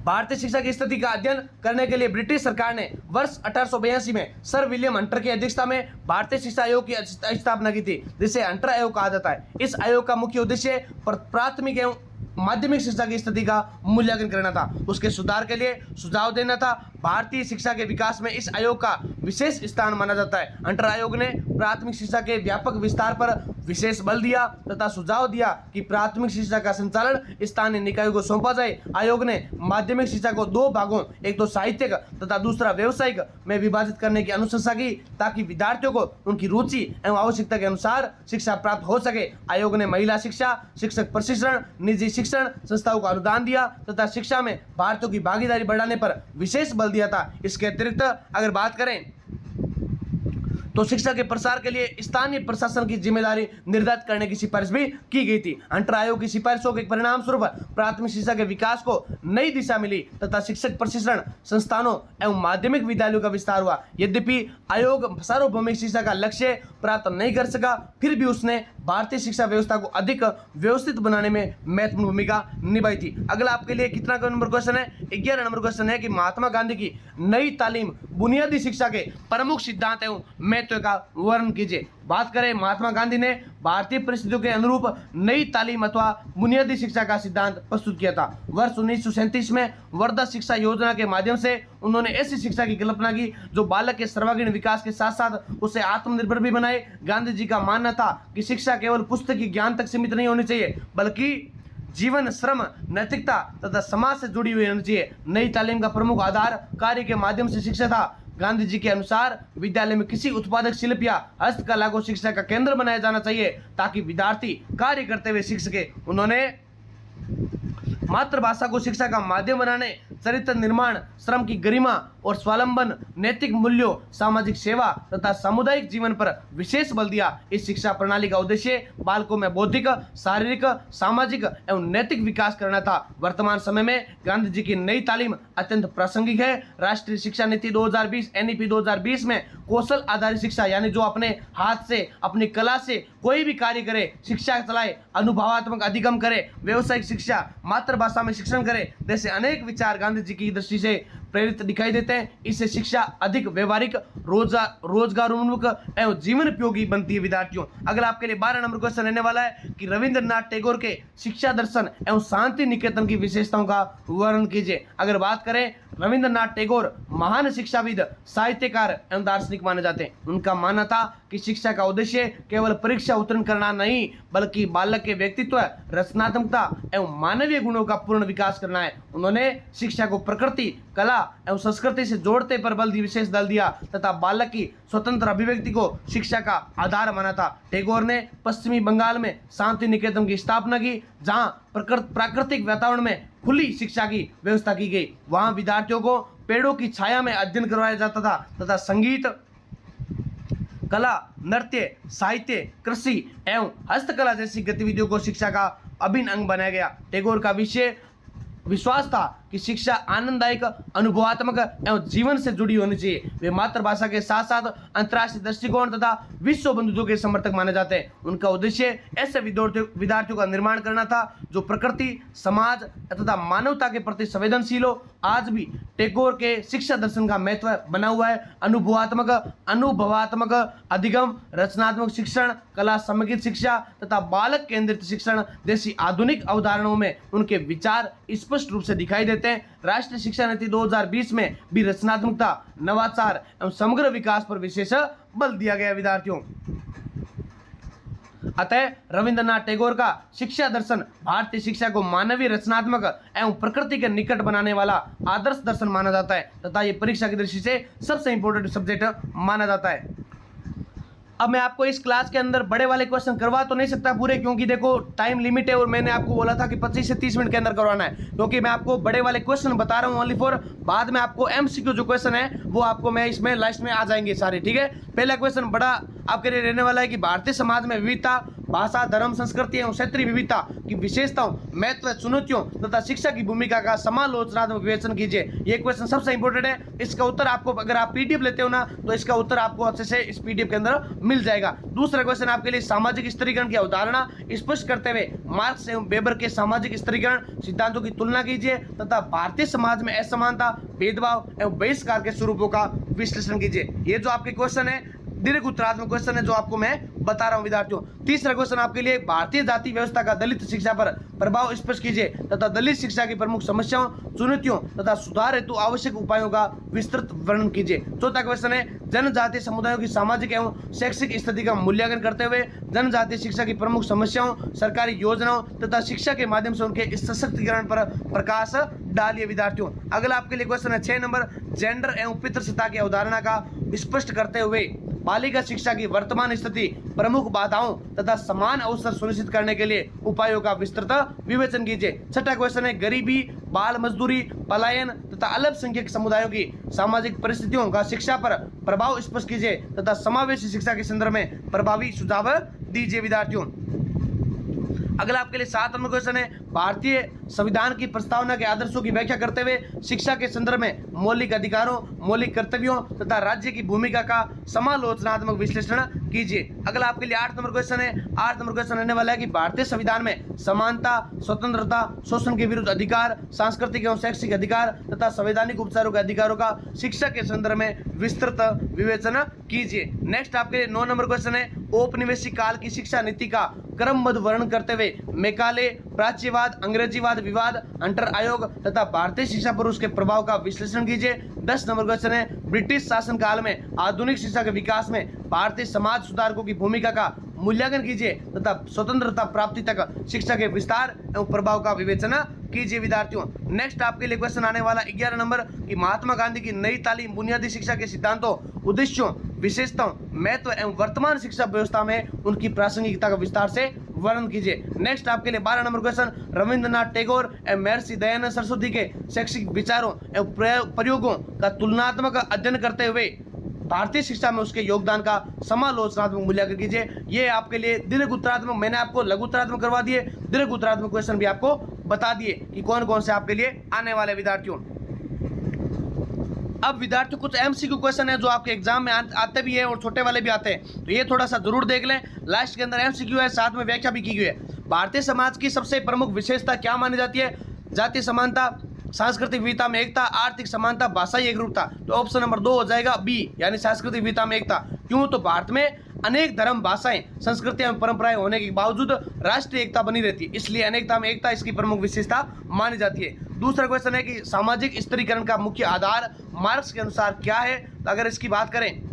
भारतीय शिक्षा की स्थिति का अध्ययन करने के लिए ब्रिटिश सरकार ने वर्ष 1882 में सर विलियम हंटर की अध्यक्षता में भारतीय शिक्षा आयोग की स्थापना की थी, जिसे हंटर आयोग कहा जाता है। इस आयोग का मुख्य उद्देश्य प्राथमिक एवं माध्यमिक शिक्षा की स्थिति का मूल्यांकन करना था, उसके सुधार के लिए सुझाव देना था। भारतीय शिक्षा के विकास में इस आयोग का विशेष स्थान माना जाता है। हंटर आयोग ने प्राथमिक शिक्षा के व्यापक विस्तार पर विशेष बल दिया तथा सुझाव दिया कि प्राथमिक शिक्षा का संचालन स्थानीय निकायों को सौंपा जाए। आयोग ने माध्यमिक शिक्षा को 2 भागों, एक तो साहित्यिक तथा दूसरा व्यवसायिक में विभाजित करने की अनुशंसा की ताकि विद्यार्थियों को उनकी रुचि एवं आवश्यकता के अनुसार शिक्षा प्राप्त हो सके। आयोग ने महिला शिक्षा, शिक्षक प्रशिक्षण, निजी शिक्षण संस्थाओं को अनुदान दिया तथा शिक्षा में भारतीयों की भागीदारी बढ़ाने पर विशेष बल दिया था। इसके अतिरिक्त अगर बात करें तो शिक्षा के प्रसार के लिए स्थानीय प्रशासन की जिम्मेदारी निर्धारित करने की सिफारिश भी की गई थी। हंटर आयोग की सिफारिशों के परिणाम स्वरूप प्राथमिक शिक्षा के विकास को नई दिशा मिली तथा शिक्षक प्रशिक्षण संस्थानों एवं माध्यमिक विद्यालयों का विस्तार हुआ। यद्यपि आयोग सार्वभौमिक शिक्षा का लक्ष्य प्राप्त नहीं कर सका, फिर भी उसने भारतीय शिक्षा व्यवस्था को अधिक व्यवस्थित बनाने में महत्वपूर्ण भूमिका निभाई थी। अगला आपके लिए कितना नंबर क्वेश्चन है? 11 नंबर क्वेश्चन है कि महात्मा गांधी की नई तालीम बुनियादी शिक्षा के प्रमुख सिद्धांत एवं महत्व का वर्णन कीजिए। बात करें, महात्मा गांधी ने भारतीय परिस्थितियों के अनुरूप नई तालीम अथवा बुनियादी शिक्षा का सिद्धांत प्रस्तुत किया था। वर्ष 1937 में वर्धा शिक्षा योजना के माध्यम से उन्होंने ऐसी शिक्षा की कल्पना की जो बालक के सर्वांगीण विकास के साथ साथ उसे आत्मनिर्भर भी बनाए। गांधी जी का मानना था कि शिक्षा केवल पुस्तकीय ज्ञान तक सीमित नहीं होनी चाहिए, बल्कि जीवन, श्रम, नैतिकता तथा समाज से जुड़ी हुई होनी चाहिए। नई तालीम का प्रमुख आधार कार्य के माध्यम से शिक्षा था। गांधी जी के अनुसार विद्यालय में किसी उत्पादक शिल्प या हस्तकला को शिक्षा का केंद्र बनाया जाना चाहिए ताकि विद्यार्थी कार्य करते हुए सीख सके। उन्होंने मातृभाषा को शिक्षा का माध्यम बनाने, चरित्र निर्माण, श्रम की गरिमा और स्वावलंबन, नैतिक मूल्यों, सामाजिक सेवा तथा सामुदायिक जीवन पर विशेष बल दिया। इस शिक्षा प्रणाली का उद्देश्य बालकों में बौद्धिक, शारीरिक, सामाजिक एवं नैतिक विकास करना था। वर्तमान समय में गांधी जी की नई तालीम अत्यंत प्रासंगिक है। राष्ट्रीय शिक्षा नीति 2020 NEP 2020 में कौशल आधारित शिक्षा यानी जो अपने हाथ से, अपनी कला से कोई भी कार्य करे, शिक्षा चलाए, अनुभवात्मक अधिगम करे, व्यावसायिक शिक्षा, मातृभाषा में शिक्षण करे, जैसे अनेक विचार गांधी जी की दृष्टि से प्रेरित दिखाई देते हैं। इससे शिक्षा अधिक व्यवहारिक, रोजगार उन्मुख एवं जीवन उपयोगी बनती है। विद्यार्थियों, अगर आपके लिए 12 नंबर क्वेश्चन रहने वाला है कि रविंद्रनाथ टैगोर के शिक्षा दर्शन एवं शांति निकेतन की विशेषताओं का वर्णन कीजिए। अगर बात करें, रविंद्रनाथ टैगोर महान शिक्षाविद, साहित्यकार एवं दार्शनिक माने जाते हैं। उनका मानना था कि शिक्षा का उद्देश्य केवल परीक्षा उत्तीर्ण करना नहीं, बल्कि बालक के व्यक्तित्व, रचनात्मकता एवं मानवीय गुणों का पूर्ण विकास करना है। उन्होंने शिक्षा को प्रकृति, कला एवं संस्कृति से जोड़ते पर विशेष बल दिया तथा बालक की स्वतंत्र अभिव्यक्ति को शिक्षा का आधार माना था। टैगोर ने पश्चिमी बंगाल में शांति निकेतन की स्थापना की, जहां प्राकृतिक वातावरण में खुली शिक्षा की व्यवस्था की गई। वहां विद्यार्थियों को पेड़ों की छाया में अध्ययन करवाया जाता था तथा संगीत, कला, नृत्य, साहित्य, कृषि एवं हस्तकला जैसी गतिविधियों को शिक्षा का अभिन्न अंग बनाया गया। टैगोर का विश्वास था कि शिक्षा आनंददायक, अनुभवात्मक एवं जीवन से जुड़ी होनी चाहिए। वे मातृभाषा के साथ साथ अंतर्राष्ट्रीय दृष्टिकोण तथा विश्व बंधुत्व के समर्थक माने जाते हैं। उनका उद्देश्य ऐसे विद्यार्थियों का निर्माण करना था जो प्रकृति, समाज तथा मानवता के प्रति संवेदनशील हो। आज भी टैगोर के शिक्षा दर्शन का महत्व बना हुआ है। अनुभवात्मक अधिगम, रचनात्मक शिक्षण, कला समर्पित शिक्षा तथा बालक केंद्रित शिक्षण जैसी आधुनिक अवधारणाओं में उनके विचार स्पष्ट रूप से दिखाई देते हैं। राष्ट्रीय शिक्षा नीति 2020 में भी रचनात्मकता, नवाचार एवं समग्र विकास पर विशेष बल दिया गया। विद्यार्थियों, अतः रविंद्रनाथ टैगोर का शिक्षा दर्शन भारतीय शिक्षा को मानवीय, रचनात्मक एवं प्रकृति के निकट बनाने वाला आदर्श दर्शन माना जाता है तथा ये परीक्षा की दृष्टि से सबसे इंपॉर्टेंट सब्जेक्ट माना जाता है। अब मैं आपको इस क्लास के अंदर बड़े वाले क्वेश्चन करवा तो नहीं सकता पूरे, क्योंकि देखो टाइम लिमिट है और मैंने आपको बोला था कि 25 से 30 मिनट के अंदर करवाना है, क्योंकि मैं आपको बड़े वाले क्वेश्चन बता रहा हूँ ओनली फॉर, बाद में आपको MCQ जो क्वेश्चन है वो आपको मैं इसमें लास्ट में आ जाएंगे सारे, ठीक है। पहला क्वेश्चन बड़ा आपके लिए रहने वाला है कि भारतीय समाज में विविधता, भाषा, धर्म, संस्कृति एवं क्षेत्रीय विविधता की विशेषताओं, महत्व, चुनौतियों तथा शिक्षा की भूमिका का समालोचनात्मक विवेचन कीजिए। ये क्वेश्चन सबसे इंपॉर्टेंट है। इसका उत्तर आपको, अगर आप PDF लेते हो ना, तो इसका उत्तर आपको अच्छे से इस PDF के अंदर मिल जाएगा। दूसरा क्वेश्चन आपके लिए सामाजिक स्तरीकरण की अवधारणा स्पष्ट करते हुए मार्क्स एवं वेबर के सामाजिक स्तरीकरण सिद्धांतों की तुलना कीजिए तथा भारतीय समाज में असमानता, भेदभाव एवं बहिष्कार के स्वरूपों का विश्लेषण कीजिए। ये जो आपके क्वेश्चन है दीर्घ उत्तरात्मक क्वेश्चन है जो आपको मैं बता रहा हूं विद्यार्थियों। तीसरा क्वेश्चन आपके लिए भारतीय जाति व्यवस्था का दलित शिक्षा पर प्रभाव स्पष्ट कीजिए तथा दलित शिक्षा की प्रमुख समस्याओं, चुनौतियों तथा सुधार हेतु आवश्यक उपायों का विस्तृत वर्णन कीजिए। चौथा क्वेश्चन है जनजातीय समुदायों की सामाजिक एवं शैक्षिक स्थिति का मूल्यांकन करते हुए जनजातीय शिक्षा की प्रमुख समस्याओं, सरकारी योजनाओं तथा शिक्षा के माध्यम से उनके सशक्तिकरण पर प्रकाश डालिए। विद्यार्थियों, अगला आपके लिए क्वेश्चन है 6 नंबर, जेंडर एवं पितृसत्ता की अवधारणा का स्पष्ट करते हुए बालिका शिक्षा की वर्तमान स्थिति, प्रमुख बाधाओं तथा समान अवसर सुनिश्चित करने के लिए उपायों का विस्तृत विवेचन कीजिए। छठा क्वेश्चन है गरीबी, बाल मजदूरी, पलायन तथा अल्पसंख्यक समुदायों की सामाजिक परिस्थितियों का शिक्षा पर प्रभाव स्पष्ट कीजिए तथा समावेशी शिक्षा के संदर्भ में प्रभावी सुझाव दीजिए। विद्यार्थियों, अगला आपके लिए 7 नंबर क्वेश्चन है भारतीय संविधान की प्रस्तावना के आदर्शों की व्याख्या करते हुए शिक्षा के संदर्भ में मौलिक अधिकारों, मौलिक कर्तव्यों तथा राज्य की भूमिका का समालोचनात्मक विश्लेषण कीजिए। अगला आपके लिए 8 नंबर क्वेश्चन है। 8 नंबर क्वेश्चन रहने वाला है कि भारतीय संविधान में समानता, स्वतंत्रता, शोषण के विरुद्ध अधिकार, सांस्कृतिक एवं शैक्षिक अधिकार तथा संवैधानिक उपचारों के अधिकारों का शिक्षा के संदर्भ में विस्तृत विवेचन कीजिए। नेक्स्ट आपके लिए 9 नंबर क्वेश्चन है औपनिवेशिक काल की शिक्षा नीति का क्रमबद्ध वर्णन करते हुए मैकाले, प्राच्यवाद, अंग्रेजीवाद विवाद, अंतर आयोग तथा भारतीय शिक्षा पर उसके प्रभाव का विश्लेषण कीजिए। 10 नंबर क्वेश्चन है ब्रिटिश शासन काल में आधुनिक शिक्षा के विकास में भारतीय समाज सुधारकों की भूमिका का मूल्यांकन कीजिए तथा स्वतंत्रता प्राप्ति तक शिक्षा के विस्तार एवं प्रभाव का विवेचन कीजिए। विद्यार्थियों, नेक्स्ट आपके लिए क्वेश्चन आने वाला 11 नंबर कि महात्मा गांधी की नई तालीम बुनियादी शिक्षा के सिद्धांतों, उद्देश्यों, विशेषताओं, महत्व एवं वर्तमान शिक्षा व्यवस्था में उनकी प्रासंगिकता का विस्तार से वर्णन कीजिए। नेक्स्ट आपके लिए 12 नंबर क्वेश्चन, रविंद्रनाथ टैगोर एवं महर्षि दयानंद सरस्वती के शैक्षिक विचारों एवं प्रयोगों का तुलनात्मक अध्ययन करते हुए भारतीय शिक्षा में उसके योगदान का समालोचनात्मक मूल्यांकन कीजिए। ये आपके लिए दीर्घ उत्तरात्मक, मैंने आपको लघु उत्तरात्मक करवा दिए, दीर्घ उत्तरात्मक क्वेश्चन भी आपको बता दिए कि कौन कौन से आपके लिए आने वाले विद्यार्थियों। अब विद्यार्थियों कुछ एमसीक्यू क्वेश्चन है जो आपके एग्जाम में आते भी है और छोटे वाले भी आते हैं, तो ये थोड़ा सा जरूर देख लें। लास्ट के अंदर एमसीक्यू है, साथ में व्याख्या भी की गई है। भारतीय समाज की सबसे प्रमुख विशेषता क्या मानी जाती है? जातीय समानता, सांस्कृतिक विविधता में एकता, आर्थिक समानता, भाषाई एकरूपता। तो ऑप्शन नंबर 2 हो जाएगा बी, यानी सांस्कृतिक विविधता में एकता। क्यों? तो भारत में अनेक धर्म, भाषाएं, संस्कृतियां एवं परंपराएं होने के बावजूद राष्ट्रीय एकता बनी रहती है, इसलिए अनेकता में एकता इसकी प्रमुख विशेषता मानी जाती है। दूसरा क्वेश्चन है कि सामाजिक स्त्रीकरण का मुख्य आधार मार्क्स के अनुसार क्या है? तो अगर इसकी बात करें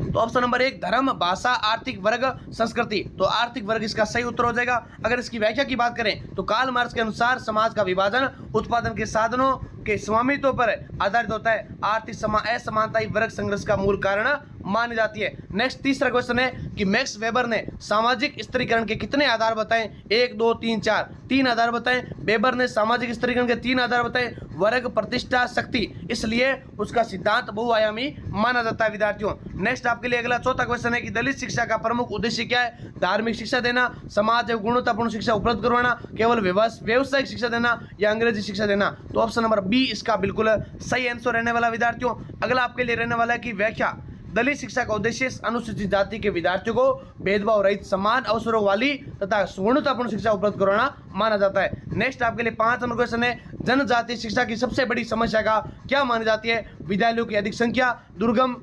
तो ऑप्शन नंबर 1 धर्म, भाषा, आर्थिक वर्ग, संस्कृति। तो आर्थिक वर्ग इसका सही उत्तर हो जाएगा। अगर इसकी व्याख्या की बात करें तो कार्ल मार्क्स के अनुसार समाज का विभाजन उत्पादन के साधनों के स्वामित्व पर आधारित होता है। आर्थिक असमानता ही वर्ग संघर्ष का मूल कारण मानी जाती है। नेक्स्ट तीसरा क्वेश्चन है कि मैक्स वेबर ने सामाजिक स्त्रीकरण के कितने आधार बताएं? 1, 2, 3, 4, 3 आधार बताएं। वेबर ने सामाजिक स्त्रीकरण के 3 आधार बताएं, वर्ग, प्रतिष्ठा, शक्ति, इसलिए उसका सिद्धांत बहुआयामी माना जाता है विद्यार्थियों। नेक्स्ट आपके लिए अगला चौथा क्वेश्चन है कि दलित शिक्षा का प्रमुख उद्देश्य क्या है? धार्मिक शिक्षा देना, समाज एवं गुणवत्तापूर्ण शिक्षा उपलब्ध करवाना, केवल व्यावसायिक शिक्षा देना या अंग्रेजी शिक्षा देना। तो ऑप्शन नंबर बी इसका बिल्कुल सही आंसर रहने वाला विद्यार्थियों। अगला आपके लिए रहने वाला है कि व्याख्या। दलित शिक्षा का उद्देश्य अनुसूचित जाति के विद्यार्थियों को भेदभाव रहित समान अवसरों वाली तथा गुणवत्तापूर्ण शिक्षा उपलब्ध करवाना माना जाता है। नेक्स्ट आपके लिए 5 नंबर क्वेश्चन है जनजातीय शिक्षा की सबसे बड़ी समस्या का क्या मानी जाती है? विद्यालयों की अधिक संख्या, दुर्गम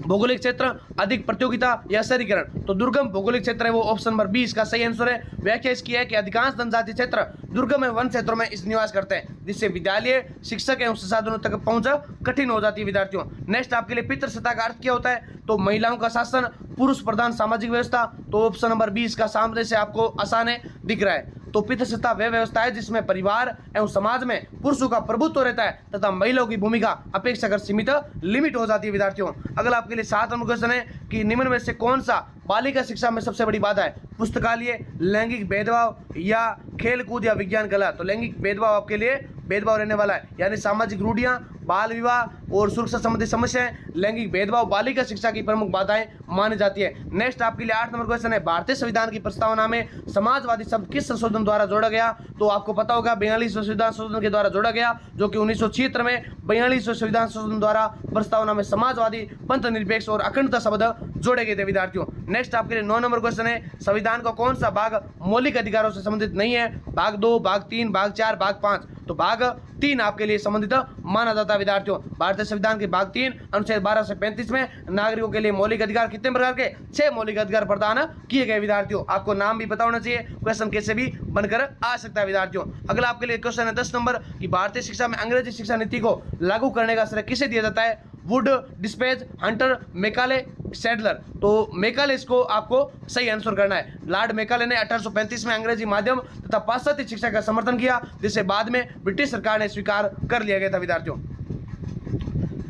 भौगोलिक क्षेत्र, अधिक प्रतियोगिता या शहरीकरण। तो दुर्गम भौगोलिक क्षेत्र है वो ऑप्शन नंबर बी इसका सही आंसर है। व्याख्या इसकी है कि अधिकांश जनजातीय क्षेत्र दुर्गम एवं वन क्षेत्रों में इस निवास करते हैं, जिससे विद्यालय, शिक्षक एवं संसाधनों तक पहुंच कठिन हो जाती है विद्यार्थियों। नेक्स्ट आपके लिए पितृसत्ता का अर्थ क्या होता है? तो महिलाओं का शासन, पुरुष प्रधान सामाजिक व्यवस्था। तो ऑप्शन नंबर बी इसका सामने से आपको आसान है, दिख रहा है। तो पितृसत्ता वह व्यवस्था है जिसमें परिवार एवं समाज में पुरुषों का प्रभुत्व रहता है तथा महिलाओं की भूमिका अपेक्षाकृत सीमित लिमिट हो जाती है विद्यार्थियों। अगला आपके लिए 7 नंबर क्वेश्चन है कि निम्न में से कौन सा बालिका शिक्षा में सबसे बड़ी बाधा है? पुस्तकालय, लैंगिक भेदभाव या खेल कूद या विज्ञान कला। तो लैंगिक भेदभाव आपके लिए भेदभाव रहने वाला है, यानी सामाजिक रूढ़ियां, बाल विवाह और सुरक्षा संबंधी समस्याएं, लैंगिक भेदभाव बालिका शिक्षा की प्रमुख बाधाएं मानी जाती है। नेक्स्ट आपके लिए 8 नंबर क्वेश्चन है भारतीय संविधान की प्रस्तावना में समाजवादी शब्द किस संशोधन द्वारा जोड़ा गया? तो आपको पता होगा 42वें संविधान संशोधन के द्वारा जोड़ा गया, जो कि 1976 में 42वें संविधान संशोधन द्वारा प्रस्तावना में समाजवादी, पंथ निरपेक्ष और अखंडता शब्द जोड़े गए थे विद्यार्थियों। नेक्स्ट आपके लिए 9 नंबर क्वेश्चन है संविधान का कौन सा भाग मौलिक अधिकारों से संबंधित नहीं है? भाग 2, भाग 3, भाग 4, भाग 5। तो भाग 3 आपके लिए संबंधित माना जाता है विद्यार्थियों। भारतीय संविधान के भाग 3 अनुच्छेद 12 से 35 में नागरिकों के लिए मौलिक अधिकार कितने प्रकार के? 6 मौलिक अधिकार प्रदान किए गए विद्यार्थियों। आपको नाम भी पता होना चाहिए, क्वेश्चन कैसे भी बनकर आ सकता है विद्यार्थियों। अगला आपके लिए क्वेश्चन है 10 नंबर कि भारतीय शिक्षा में अंग्रेजी शिक्षा नीति को लागू करने का श्रेय किसे दिया जाता है? Wood, despatch, Hunter, Macaulay, Sadler. तो मेकाले इसको आपको सही आंसर करना है। लॉर्ड मेकाले ने 1835 में अंग्रेजी माध्यम तथा पाश्चात्य शिक्षा का समर्थन किया, जिसे बाद में ब्रिटिश सरकार ने स्वीकार कर लिया गया था विद्यार्थियों।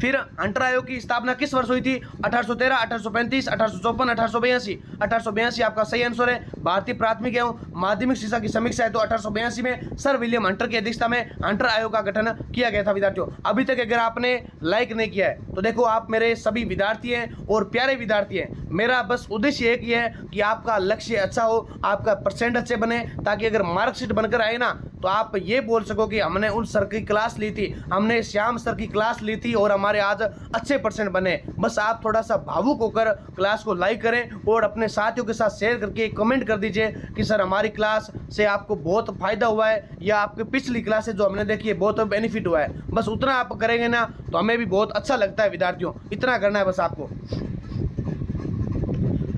फिर हंटर आयोग की स्थापना किस वर्ष हुई थी? 1813, 1835, 1854, 1882। 1882 आपका सही आंसर है। भारतीय प्राथमिक एवं माध्यमिक शिक्षा की समीक्षा है तो 1882 में सर विलियम हंटर की अध्यक्षता में हंटर आयोग का गठन किया गया था विद्यार्थियों। अभी तक अगर आपने लाइक नहीं किया है तो देखो, आप मेरे सभी विद्यार्थी हैं और प्यारे विद्यार्थी हैं। मेरा बस उद्देश्य एक ही है कि आपका लक्ष्य अच्छा हो, आपका परसेंट अच्छे बने, ताकि अगर मार्कशीट बनकर आए ना तो आप ये बोल सको कि हमने उन सर की क्लास ली थी, हमने श्याम सर की क्लास ली थी और हमारे आज अच्छे परसेंट बने। बस आप थोड़ा सा भावुक होकर क्लास को लाइक करें और अपने साथियों के साथ शेयर करके कमेंट कर दीजिए कि सर हमारी क्लास से आपको बहुत फायदा हुआ है या आपकी पिछली क्लासेस जो हमने देखी है बहुत बेनिफिट हुआ है। बस उतना आप करेंगे ना तो हमें भी बहुत अच्छा लगता है विद्यार्थियों। इतना करना है बस आपको।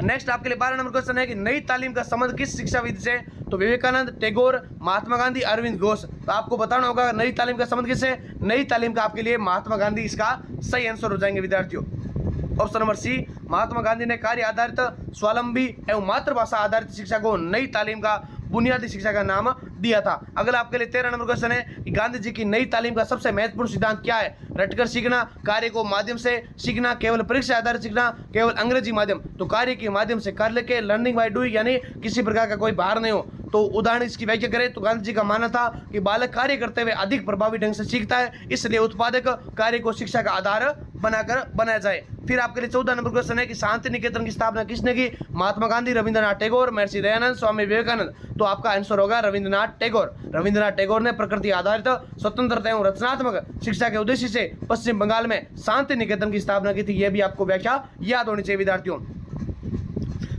नेक्स्ट आपके लिए 12 नंबर क्वेश्चन है कि नई तालीम का संबंध किस शिक्षाविद से? तो विवेकानंद, टैगोर, महात्मा गांधी, अरविंद घोष। तो आपको बताना होगा नई तालीम का संबंध किससे? नई तालीम का आपके लिए महात्मा गांधी इसका सही आंसर हो जाएंगे विद्यार्थियों। Option number C, Mahatma Gandhi ने कार्य आधारित, स्वावलंबी एवं मातृभाषा आधारित शिक्षा को नई तालीम का बुनियादी शिक्षा का नाम दिया था। अगला आपके लिए 13 नंबर क्वेश्चन है कि गांधी जी की नई तालीम का सबसे महत्वपूर्ण सिद्धांत क्या है? रटकर सीखना, कार्य को माध्यम से सीखना, केवल परीक्षा आधारित सीखना, केवल अंग्रेजी माध्यम। तो कार्य के माध्यम से कर लेके लर्निंग बाय डूइंग, यानी किसी प्रकार का कोई भार नहीं हो। तो उदाहरण इसकी व्याख्या करें तो गांधी जी का मानना था कि बालक कार्य करते हुए अधिक प्रभावी ढंग से सीखता है, इसलिए उत्पादक कार्य को शिक्षा का आधार बनाकर बनाया जाए। फिर आपके लिए 14 नंबर क्वेश्चन है कि शांति निकेतन की स्थापना किसने की? महात्मा गांधी, रविंद्रनाथ टैगोर, महर्षि दयानंद, स्वामी विवेकानंद। तो आपका आंसर होगा रविंद्रनाथ टैगोर। रविंद्रनाथ टैगोर ने प्रकृति आधारित स्वतंत्रता एवं रचनात्मक शिक्षा के उद्देश्य से पश्चिम बंगाल में शांति निकेतन की स्थापना की थी। यह भी आपको व्याख्या याद होनी चाहिए विद्यार्थियों।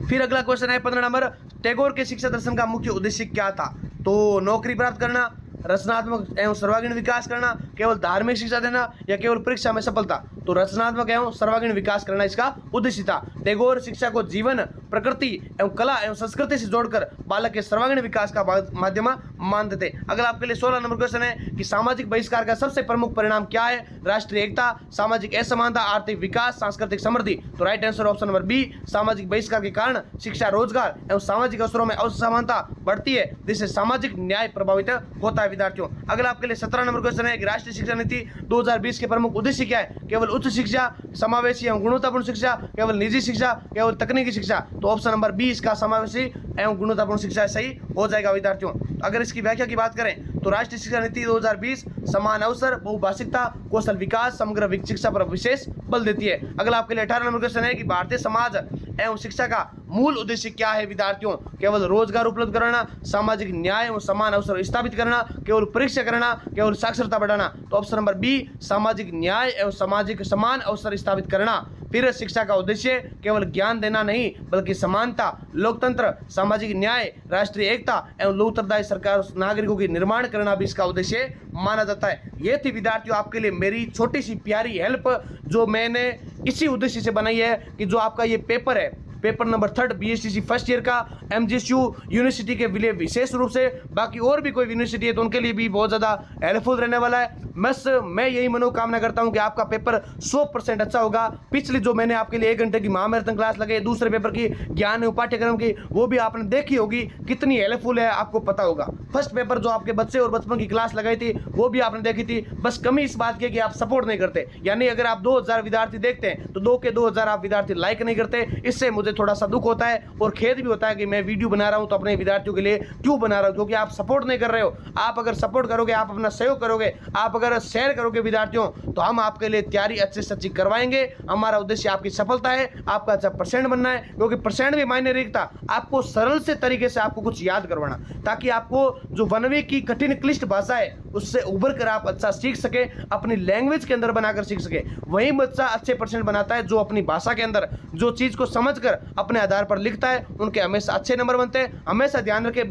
फिर अगला क्वेश्चन है 15 नंबर, टैगोर के शिक्षा दर्शन का मुख्य उद्देश्य क्या था? तो नौकरी प्राप्त करना, रचनात्मक एवं सर्वांगीण विकास करना, केवल धार्मिक शिक्षा देना, या केवल परीक्षा में सफलता? तो रचनात्मक एवं सर्वांगीण विकास करना इसका उद्देश्य था। टैगोर शिक्षा को जीवन, प्रकृति एवं कला एवं संस्कृति से जोड़कर बालक के सर्वांगीण विकास का माध्यम मानते थे। अगला आपके लिए 16 नंबर क्वेश्चन है कि सामाजिक बहिष्कार का सबसे प्रमुख परिणाम क्या है? राष्ट्रीय एकता, सामाजिक असमानता, आर्थिक विकास, सांस्कृतिक समृद्धि। तो right answer option number B, सामाजिक बहिष्कार के कारण शिक्षा, रोजगार एवं सामाजिक अवसरों में असमानता बढ़ती है, जिससे सामाजिक न्याय प्रभावित होता है विद्यार्थियों। अगला आपके लिए 17 नंबर क्वेश्चन है कि राष्ट्रीय शिक्षा नीति 2020 के प्रमुख उद्देश्य क्या है? केवल उच्च शिक्षा, समावेशी एवं गुणवत्तापूर्ण शिक्षा, केवल निजी शिक्षा, केवल तकनीकी शिक्षा? तो ऑप्शन नंबर बी इसका समावेशी एवं गुणवत्तापूर्ण शिक्षा सही हो जाएगा विद्यार्थियों। अगर इसकी व्याख्या की बात करें तो राष्ट्रीय शिक्षा नीति 2020 समान अवसर, बहुभाषिकता, कौशल विकास, समग्र शिक्षा पर विशेष बल देती है। अगला आपके लिए 18 नंबर क्वेश्चन है कि भारतीय समाज एवं शिक्षा का मूल उद्देश्य क्या है विद्यार्थियों? केवल रोजगार उपलब्ध कराना, सामाजिक न्याय एवं समान अवसर स्थापित करना, केवल परीक्षा करना, केवल साक्षरता बढ़ाना? तो ऑप्शन नंबर बी, सामाजिक न्याय एवं सामाजिक समान अवसर स्थापित करना। फिर शिक्षा का उद्देश्य केवल ज्ञान देना नहीं, बल्कि समानता, लोकतंत्र, सामाजिक न्याय, राष्ट्रीय एकता एवं लोकतंत्रदायी सरकार नागरिकों की निर्माण करना भी इसका उद्देश्य माना जाता है। ये थी विद्यार्थियों आपके लिए मेरी छोटी सी प्यारी हेल्प, जो मैंने इसी उद्देश्य से बनाई है कि जो आपका ये पेपर है, paper number 3 BSTC first year का एमजीएसयू यूनिवर्सिटी के लिए विशेष रूप से, बाकी और भी कोई यूनिवर्सिटी है तो उनके लिए भी बहुत ज़्यादा हेल्पफुल रहने वाला है। मैं यही मनोकामना करता हूं कि आपका पेपर 100% अच्छा होगा। पिछली जो मैंने आपके लिए 1 घंटे की महामैराथन क्लास लगाई दूसरे पेपर की, ज्ञान एवं पाठ्यक्रम की, वो भी आपने देखी होगी, कितनी हेल्पफुल है आपको पता होगा। फर्स्ट पेपर जो आपके बच्चे और बचपन की क्लास लगाई थी वो भी आपने देखी थी। बस कमी इस बात की कि आप सपोर्ट नहीं करते, यानी अगर आप 2000 विद्यार्थी देखते हैं तो 2 के 2000 आप विद्यार्थी लाइक नहीं करते। इससे मुझे थोड़ा सा दुख होता है और खेद भी होता है कि मैं वीडियो बना रहा हूं तो अपने विद्यार्थियों के लिए क्यों बना रहा हूं, क्योंकि आप सपोर्ट नहीं कर रहे हो। आप अगर सपोर्ट करोगे, आप अपना सहयोग करोगे, आप अगर शेयर करोगे विद्यार्थियों, तो हम आपके लिए तैयारी अच्छे से अच्छी करवाएंगे। हमारा उद्देश्य आपकी सफलता है, आपका अच्छा परसेंट बनना है, क्योंकि परसेंट भी मायने रखता। आपको सरल से तरीके से आपको कुछ याद करवाना, ताकि आपको जो 1वीं की कठिन क्लिष्ट भाषा है उससे उभर कर आप अच्छा सीख सके, अपनी लैंग्वेज के अंदर बनाकर सीख सके। वही बच्चा अच्छे परसेंट बनाता है जो अपनी भाषा के अंदर जो चीज को समझकर अपने आधार पर लिखता है, उनके हमेशा अच्छे नंबर बनते हैं। हमेशा ध्यान रखें,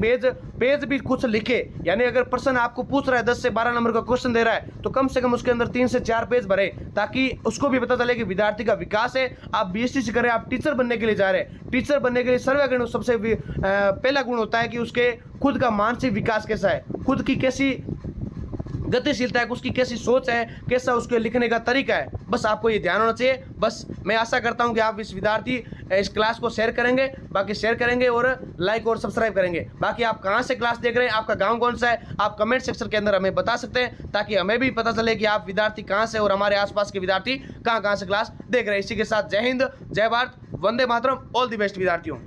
पेज भी कुछ लिखे, यानी अगर पर्सन आपको पूछ रहा है 10 से 12 नंबर का क्वेश्चन दे रहा है तो कम से कम उसके अंदर 3 से 4 पेज भरे, ताकि उसको भी पता चले कि विद्यार्थी का विकास है। आप बीएसटी करें, आप टीचर बनने के लिए जा रहे हैं। टीचर बनने के लिए सर्वगुण सबसे पहला गुण होता है कि उसके खुद का मानसिक विकास कैसा है, खुद की कैसी गतिशीलता है, उसकी कैसी सोच है, कैसा उसके लिखने का तरीका है। बस आपको ये ध्यान होना चाहिए। बस मैं आशा करता हूं कि आप इस विद्यार्थी इस क्लास को शेयर करेंगे, बाकी शेयर करेंगे और लाइक और सब्सक्राइब करेंगे। बाकी आप कहां से क्लास देख रहे हैं, आपका गांव कौन सा है, आप कमेंट सेक्शन के अंदर हमें बता सकते हैं, ताकि हमें भी पता चले कि आप विद्यार्थी कहां से और हमारे आसपास के विद्यार्थी कहां से क्लास देख रहे हैं। इसी के साथ जय हिंद, जय Bharat, Vande Mataram, all the best विद्यार्थियों।